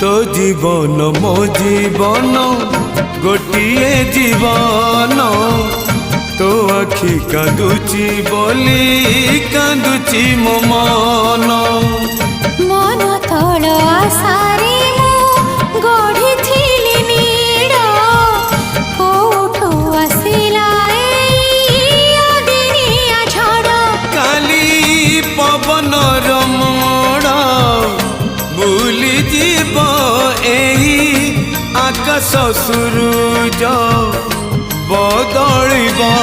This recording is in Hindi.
तो जीवन मो जीवन गोटिए जीवन तो आखि कांदुची बोली कांदुची मो मन मन तल आशारे मु गढ़ी थिली नीड़ कोठो आसिला दिनिया झड़ काली पवन रमण भूली जीव एही आकाश सूरज बदलिबा